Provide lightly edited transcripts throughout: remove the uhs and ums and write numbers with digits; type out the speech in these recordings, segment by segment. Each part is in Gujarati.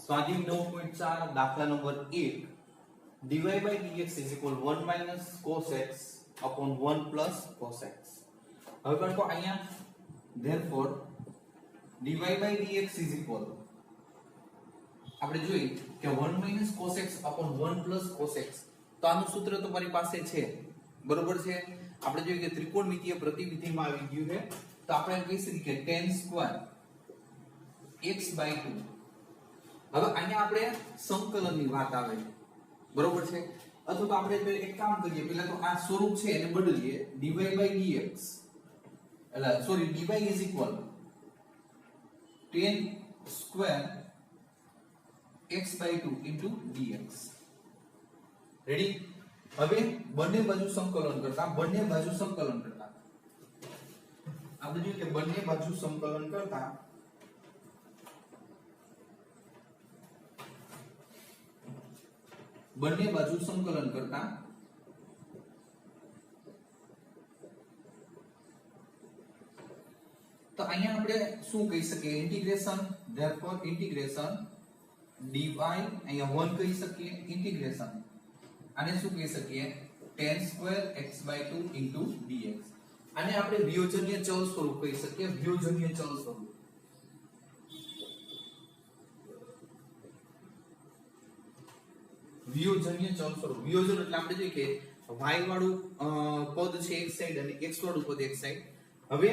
स्वाध्याय 9.4 दाखला number 1 dy by dx is equal 1 minus cos x upon 1 plus cos x. હવે બાળકો અહીંયા therefore dy by dx is equal આપણે જોઈએ કે 1 minus cos x upon 1 plus cos x. તો આનું સૂત્ર તમારી પાસે છે, બરોબર છે. આપણે જોઈએ કે ત્રિકોણમિતિય પ્રતિવિધિમાં આવી ગયું છે, તો આપણે કહી શકીએ કે tan સ્ક્વેર x/2. હવે અહીંયા આપણે સંકલનની વાત આવે, બરોબર છે. અથવા તો આપણે એક કામ કરીએ, પહેલા તો આ સ્વરૂપ છે એને બદલીએ, dy by dx એટલે sorry dy is equal tan square x/2 into dx. Ready? હવે બંને બાજુ સંકલન કરતા આપણે જોઈએ કે બંને બાજુ સંકલન કરતા તો અહીંયા આપણે શું કહી શકીએ, ઇન્ટિગ્રેશન, ધેરફોર ઇન્ટિગ્રેશન dy અહીંયા 1 કહી શકીએ, ઇન્ટિગ્રેશન આને શું કહી શકીએ, tan square x/2 into dx. આને આપણે વિયોજનીય ચલ સ્વરૂપ કહી શકીએ, વિયોજનીય ચલ સ્વરૂપ. વિયોજન એટલે આપણે જોઈએ કે y વાળું પદ છે એક સાઈડ અને x વાળું પદ એક સાઈડ. હવે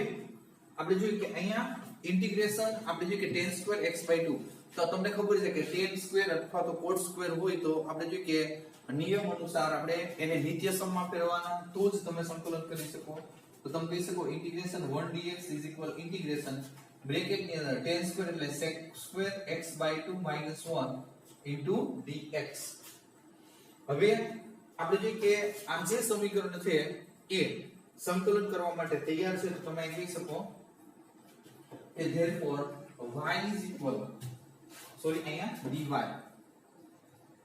આપણે જોઈએ કે અહીંયા ઇન્ટિગ્રેશન આપણે જોઈએ કે tan સ્ક્વેર x/2. તો તમને ખબર છે કે tan સ્ક્વેર અથવા તો cot સ્ક્વેર હોય તો આપણે જોઈએ કે નિયમ અનુસાર આપણે એને નિત્ય સમમાં ફેરવવાના, તો જ તમે સંકલન કરી શકો. તો તમે કહી શકો integration 1 dx is equal integration bracket ની અંદર tan સ્ક્વેર એટલે sec square x/2 - 1 into dx. હવે આપણે જોઈએ કે આ જે સમીકરણ છે એ સંકલન કરવા માટે તૈયાર છે, તો તમે કહી શકો કે therefore y is equal sorry અહીંયા dy,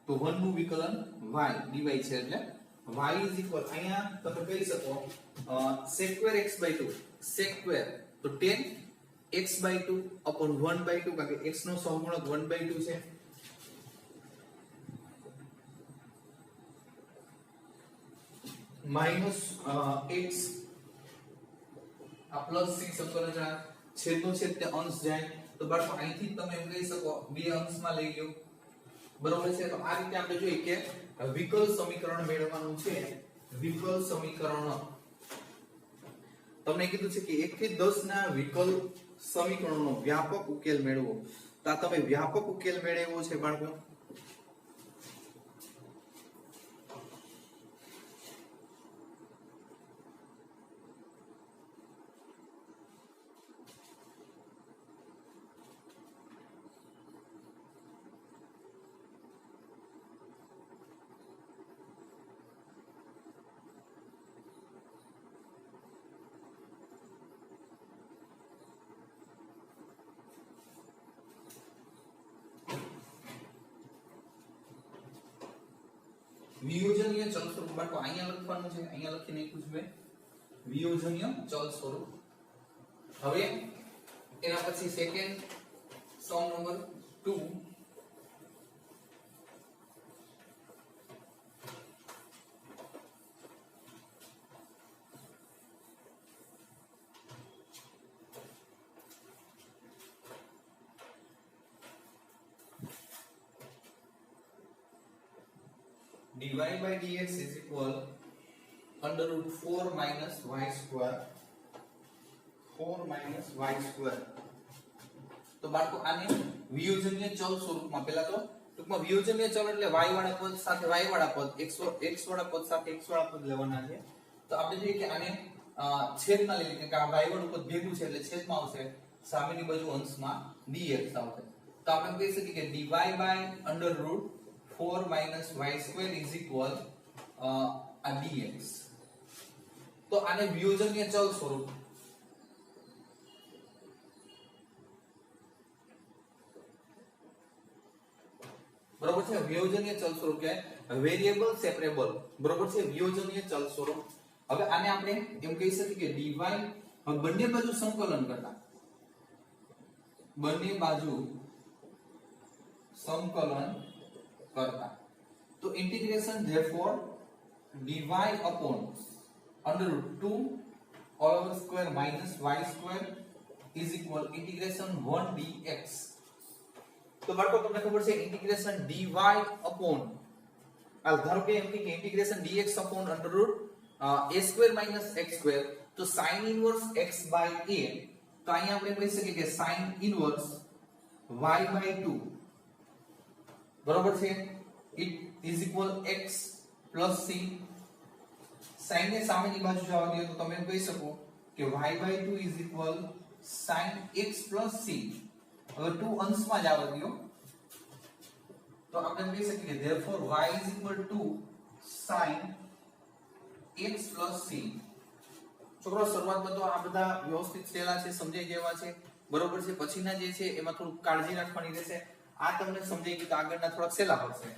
તો 1 નું વિકલન y dy છે એટલે y is equal અહીંયા તમે કહી શકો sec square x/2 sec square તો tan x/2 upon 1/2 કારણ કે x નો સહગુણક 1/2 છે માઈનસ x આ પ્લસ 6 સંકલન છેદનો છેદ તે અંશ જાય, તો બાળકો અહીંથી તમે એમ કહી શકો બે અંશમાં લઈ લો, બરોબર છે. તો આ રીતે આપણે જોઈએ કે વિકલ સમીકરણ મેળવવાનું છે. વિકલ સમીકરણ તમને કીધું છે કે 1 થી 10 ના વિકલ સમીકરણોનો વ્યાપક ઉકેલ મેળવો. તો આ તમે વ્યાપક ઉકેલ મેળવ્યો છે બાળકો. વિયોજનીય ચલ સ્વરૂપ બાળકો અહીંયા લખવાનું છે, અહીંયા લખી નાખ્યું છે મેં વિયોજનીય ચલ સ્વરૂપ. હવે એના પછી સેકન્ડ સમ number 2 dy by dx is equal under root 4 minus y square 4 minus y square. તો બાળકો આને વિયોજનીય ચલ સ્વરૂપમાં પહેલા તો ટૂંકમાં વિયોજનીય ચલ એટલે y વાળા પદ સાથે y વાળા પદ, x વાળા પદ સાથે x વાળા પદ લેવાના છે. તો આપણે જોઈએ કે આને છેદમાં લઈ લઈએ કે આ y વાળું પદ ભેગું છે એટલે છેદમાં આવશે, સામેની બાજુ અંશમાં dx આવશે. તો આપણે કહી શકીએ કે dy by under root 4 minus y square is equal dx. તો આને વિયોજનીય ચલ સ્વરૂપ બરોબર છે. વિયોજનીય ચલ સ્વરૂપ કે વેરિયેબલ સેપરેબલ, બરોબર છે, વિયોજનીય ચલ સ્વરૂપ. હવે આને આપણે એમ કહી શકીએ કે dy બંને બાજુ સંકલન કરતા બંને બાજુ સંકલન કરતા. તો integration therefore dy upon under root 2 all over square minus y square is equal integration 1 dx. તો બાળકો તમને ખબર છે ઇન્ટિગ્રેશન dy upon આ ધારો કે એમ કે integration dx upon under root a square minus x square તો sin inverse x by a તો અહીંયા આપણે કહી શકીએ કે sin inverse y by 2 બરોબર છે it is equal x plus c. sin ને સામેની બાજુ જવા દો તો તમે એમ કહી શકો કે y by 2 is equal sin x plus c. હવે 2 અંશમાં જ આવવા દો તો આપણે કહી શકીએ કે therefore y is equal to sin x plus c. છોકરો શરૂઆતમાં તો આ બધા વ્યવસ્થિત સહેલા છે, સમજાઈ જેવા છે, બરોબર છે. પછીના જે છે એમાં થોડું કાળજી રાખવાની રહેશે. આ તમને સમજાઈ ગયું તો આગળના થોડાક સહેલા પડશે.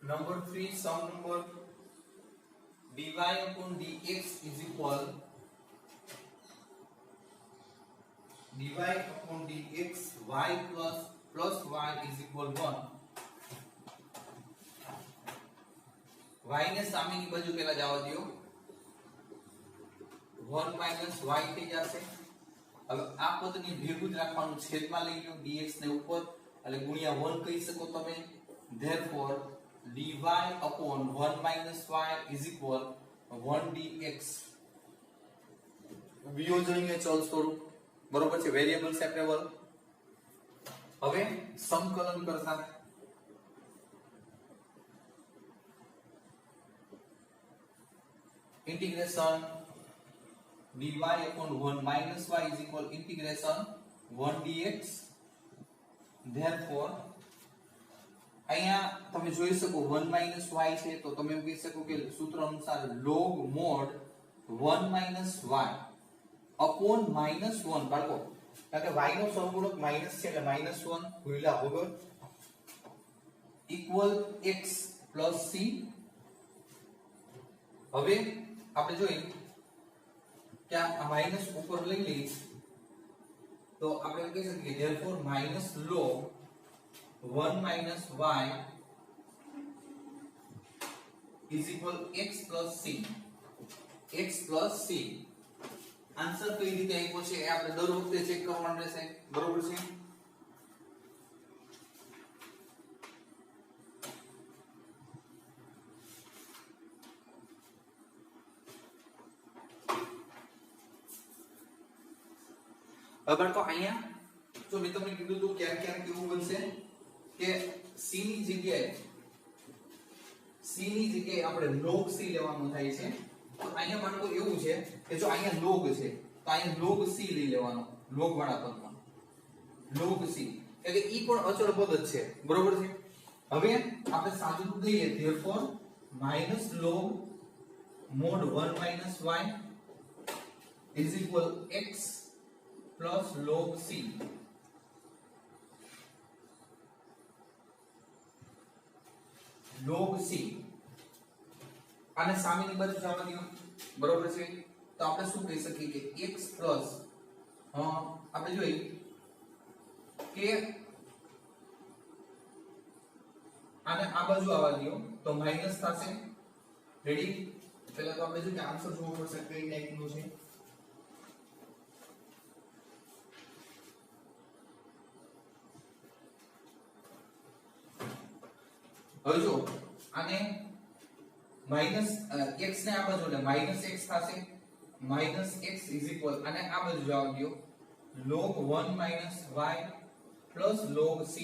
Number 3, sum number dy upon dx is equal dy upon dx y plus y is equal 1. y ને સામેની બાજુ પહેલા જવા દો 1 minus y થઈ જશે. હવે આ પદને ભેગું જ રાખવાનું, છેદમાં લઈ લો dx ને ઉપર એટલે ગુણ્યા 1 કહી શકો તમે. therefore dy upon 1 minus y is equal 1 dx. વિયોજનીય ચલ સ્વરૂપ બરોબર છે, વેરીએબલ સેપરેબલ. હવે સંકલન કરતા integration dy upon 1 minus y is equal integration 1 dx. therefore અહીંયા તમે જોઈ શકો 1 minus y છે તો તમે એમ કહી શકો કે સૂત્ર અનુસાર log mod 1 minus y upon minus 1. બાળકો કારણ કે y નો સહગુણક માઈનસ છે એટલે -1 ભૂલ્યા વગર equal x plus c. હવે આપણે જોઈએ કે આ માઈનસ ઉપર લઈ લઈએ તો આપણે એમ કહી શકીએ therefore minus log 1 minus y is equal x plus c. x plus c answer કઈ રીતે આપ્યો છે એ આપણે દર વખતે ચેક કરવાનું રહેશે, બરોબર છે. હવે બાળકો અહીંયા જો મેં તમને કીધું તો ક્યાંક ક્યાંક કેવું બનશે કે c ની જગ્યાએ આપણે log c લેવાનું થાય છે. તો અહીંયા બાળકો એવું છે કે જો અહીંયા log છે તો અહીંયા log c લઈ લેવાનો, log વાળા પદમાં log c એટલે ઈ પણ અચળ પદ જ છે, બરોબર છે. હવે આપણે સાદું રૂપ લઈએ therefore minus log mod 1 minus y is equal x plus log c. log c આને સામેની બાજુ જવા દો, બરોબર છે. તો આપણે શું કહી શકીએ કે x plus આપણે જોઈએ કે આને આ બાજુ આવવા દો તો માઈનસ થશે. રેડી? પહેલા તો આપણે જો કે આન્સર જોવો પડશે કઈ ટાઈપનું છે. હવે જો આને માઈનસ x ને આ બાજુ એટલે માઈનસ x થશે. માઈનસ x ઇઝ ઇક્વલ અને આ બાજુ જવાબ દો log 1 minus y plus log c.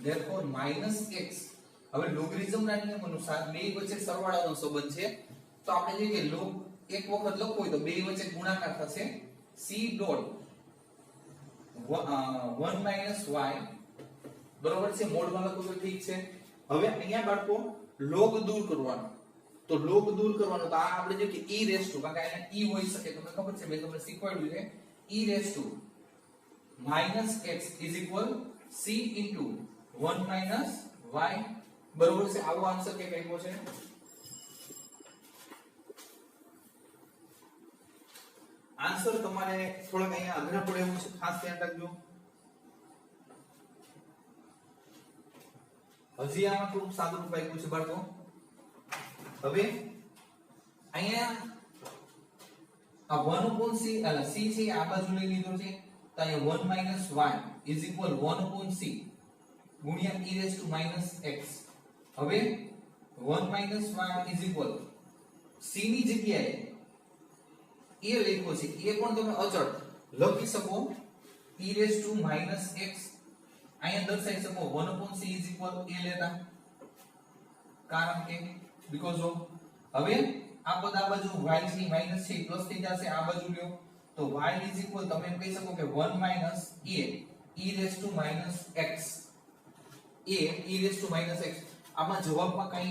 therefore minus x. હવે લોગરિધમ ના નિયમ અનુસાર બે વચ્ચે સરવાળાનો સંબંધ છે તો આપણે જોઈએ કે log એક વખત લખવું હોય તો બે વચ્ચે ગુણાકાર થશે c ડોટ 1 minus y બરોબર છે. મોડમાં લખો તો ઠીક છે. હવે અહીંયા બાળકો log દૂર કરવાનો, તો log દૂર કરવાનો તો આ આપણે જે કે e રેસ ટુ, કારણ કે અહીંયા e હોઈ શકે, તમને ખબર છે મેં તમને શીખવાડ્યું છે e raise to -x is equal c into 1 માઈનસ y, બરોબર છે? આવો આન્સર કે આપ્યો છે? આન્સર તમારે થોડાક અહીંયા અઘરા પડે એવું છે, ખાસ ધ્યાન રાખજો. હજી આમાં થોડું સાદું રૂપ આપ્યું છે બાળકો. હવે અહીંયા આ 1/c એટલે c છે આ બાજુ લઈ લીધો છે, તો અહીંયા 1 માઈનસ y ઇઝ ઇક્વલ 1/c ગુણ્યા e raise to minus x. હવે 1 માઈનસ y ઇઝ ઇક્વલ c ની જગ્યાએ એ લખ્યો છે, એ પણ તમે અચળ લખી શકો e raise to minus x, અહીંયા દર્શાવી શકો 1/c ઇઝ ઇક્વલ a લેતા, કારણ કે બીકોઝ ઓફ. હવે આ પદ આ બાજુ y છે માઈનસ છે પ્લસ થઈ જશે, આ બાજુ લ્યો તો y ઇઝ ઇક્વલ તમે એમ કહી શકો કે 1 minus a e raise to minus x, a e raise to minus x. આમાં જવાબમાં કઈ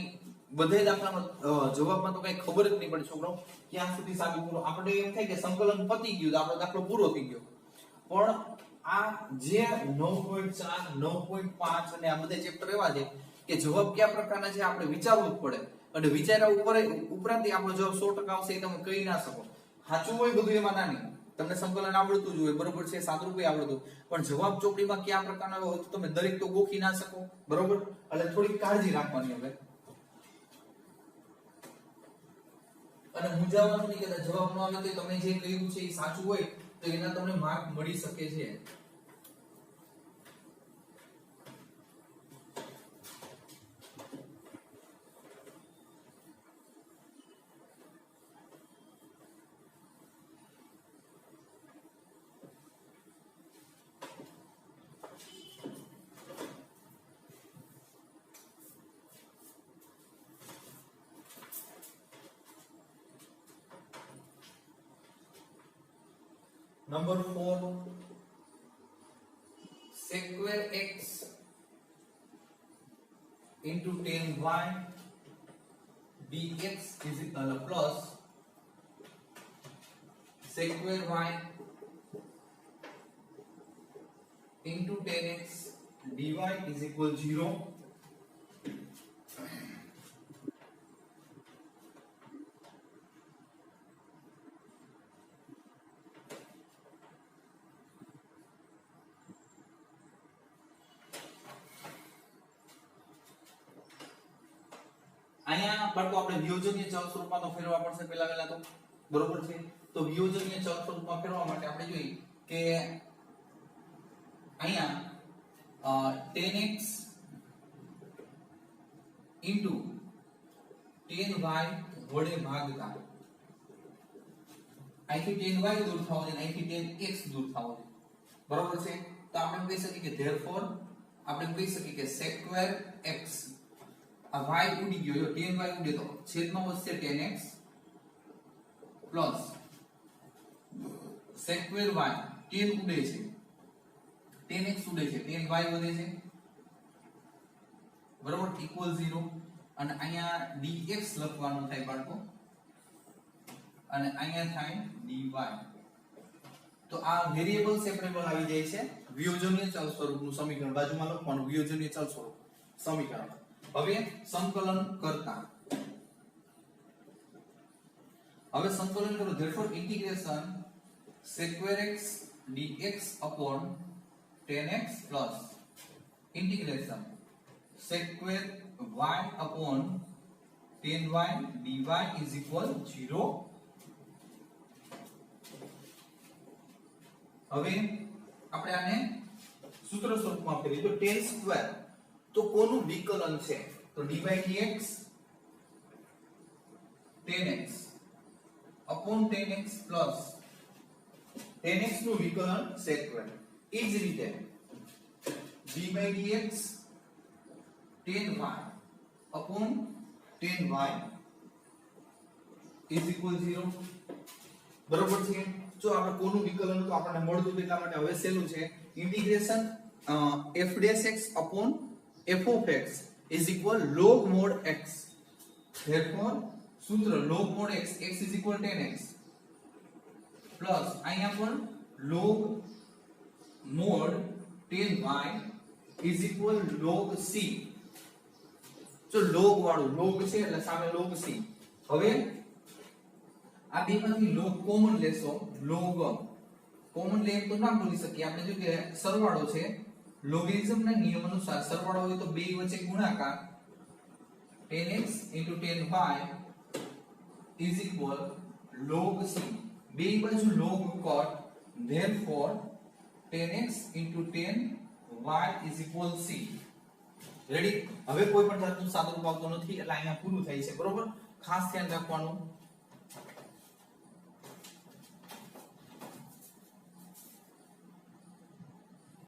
બધે દાખલામાં જવાબમાં તો કઈ ખબર જ નહીં પડે છોકરો ક્યાં સુધી સાબિત કરો. આપણે એમ થાય કે સંકલન પતી ગયું તો આપણો દાખલો પૂરો થઈ ગયો, પણ આ જે 9.4 9.5 અને આ બધા ચેપ્ટર એવા છે કે જવાબ કયા પ્રકારના છે આપણે વિચારવું જ પડે, અને વિચાર્યા ઉપરાંત આપણો જવાબ 100% આવશે એ તમે કહી ના શકો. સાચું હોય બધું એમાં નાની, તમને સંકલન આવડતું જ હોય, બરોબર છે, સાદુરૂપ આવડતું, પણ જવાબ ચોપડીમાં કયા પ્રકારના હોય તો તમે દરેક તો ગોખી ના શકો, બરોબર? એટલે થોડી કાળજી રાખવાની. હવે અને મૂંઝાવાનું નહીં, કે જવાબ ન આવે તો તમે જે કહ્યું છે એ સાચું હોય તો એના તમને માર્ક મળી શકે છે. Number 4, sec square x into 10y dx is equal plus sec square y into 10x dy is equal 0. અહીંયા બાળકો આપણે વિયોજનીય ચલ સ્વરૂપમાં તો ફેરવવા પડશે પહેલા તો, બરોબર છે? તો વિયોજનીય ચલ સ્વરૂપમાં ફેરવવા માટે આપણે જોઈએ કે અહીંયા 10x into 10y વડે ભાગતા અહીંથી 10y દૂર થવો જોઈએ, અહીંથી 10x દૂર થવો જોઈએ, બરોબર છે? તો આપણે કહી શકીએ કે therefore આપણે કહી શકીએ કે sec square x, આ y ઉડી ગયો, જો 10y ઉડે તો છેદમાં વધશે 10x plus sec square y 10 ઉડે છે, 10x ઉડે છે, 10y વધે છે, બરાબર, ઇક્વલ 0. અને અહીંયા dx લખવાનું થાય બાળકો, અને અહીંયા થાય dy. તો આ વેરીએબલ સેપરેબલ આવી જાય છે વિયોજનીય ચલ સ્વરૂપનું સમીકરણ. બાજુમાં લખવાનું વિયોજનીય ચલ સ્વરૂપ સમીકરણ. હવે સંકલન કરતા, હવે સંકલન કરો, therefore integration sec square x dx upon 10x plus integration sec square y upon 10y dy is equal 0. હવે આપણે આને સૂત્ર સ્વરૂપમાં ફેરવીએ તો 10 સ્ક્વેર તો કોનું વિકલન છે? તો dy dx 10x upon 10x plus 10x નું વિકલન sec square. એ જ રીતે dy dx 10y upon 10y is equal 0. બરોબર છે? જો આપણે કોનું વિકલન તો આપણને મળતું એટલા માટે હવે સહેલું છે, integration f' x upon f of x is equal log mod x. therefore सूत्र log mod x, x is equal 10x plus અહીંયા પણ log mod 10y is equal log c. જો log વાળું log છે એટલે સામે log c. હવે આ બેમાંથી log કોમન લેશો, log કોમન લે તો ના બોલી શકીએ આપણે, જો કે સરવાળો છે લોગેરિધમ ના નિયમ અનુસાર સરવાળો હોય તો બે વચ્ચે ગુણાકાર 10x 10y is equal log c. બે બાજુ log cot, therefore 10x 10y is equal c. Ready? હવે કોઈ પણ જાતનું સાદુરૂપ આવતું નથી એટલે અહીંયા પૂરું થાય છે, બરોબર? ખાસ ધ્યાન રાખવાનું.